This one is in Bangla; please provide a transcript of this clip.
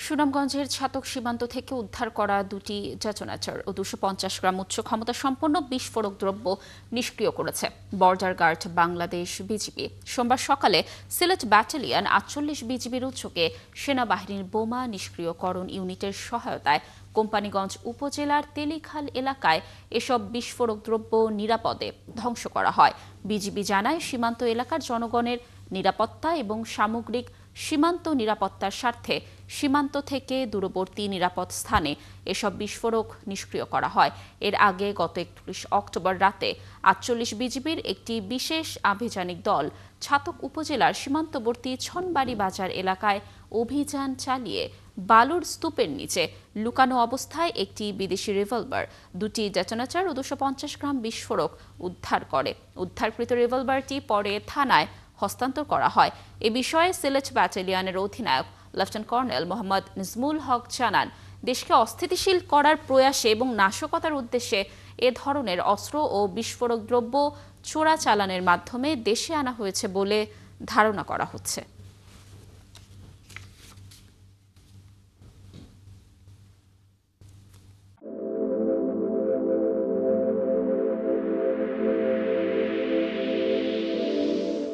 সুনামগঞ্জের ছাতক সীমান্ত থেকে উদ্ধার করা দুটি ডেটোনেটর ও 250 গ্রাম উচ্চ ক্ষমতা সম্পন্ন বিস্ফোরক দ্রব্য নিষ্ক্রিয় করেছে বর্ডার গার্ড বাংলাদেশ বিজিবি। সোমবার সকালে সিলেট ব্যাটালিয়ন 48 বিজিবির উৎসকে সেনাবাহিনীর বোমা নিষ্ক্রিয়করণ ইউনিটের সহায়তায় কোম্পানীগঞ্জ উপজেলার তেলিখাল এলাকায় এসব বিস্ফোরক দ্রব্য নিরাপদে ধ্বংস করা হয়। বিজিবি জানায়, সীমান্ত এলাকার জনগণের নিরাপত্তা এবং সামগ্রিক সীমান্ত নিরাপত্তার স্বার্থে সীমান্ত থেকে দূরবর্তী নিরাপদ স্থানে এসব বিস্ফোরক নিষ্ক্রিয় করা হয়। এর আগে গত 31 অক্টোবর রাতে 48 বিজিবির একটি বিশেষ আভিযানিক দল ছাতক উপজেলার সীমান্তবর্তী ছনবাড়ি বাজার এলাকায় অভিযান চালিয়ে বালুর স্তূপের নিচে লুকানো অবস্থায় একটি বিদেশি রিভলভার, দুটি ডেটোনেটর ও 250 গ্রাম বিস্ফোরক উদ্ধার করে। উদ্ধারকৃত রিভলভারটি পরে থানায় হস্তান্তর করা হয়। এ বিষয়ে সিলেট ব্যাটালিয়নের অধিনায়ক লেফটেন্যান্ট কর্নেল মোহাম্মদ নিজমুল হক জানান, দেশকে অস্থিতিশীল করার প্রয়াসে এবং নাশকতার উদ্দেশ্যে এ ধরনের অস্ত্র ও বিস্ফোরক দ্রব্য চোরাচালানের মাধ্যমে দেশে আনা হয়েছে বলে ধারণা করা হচ্ছে।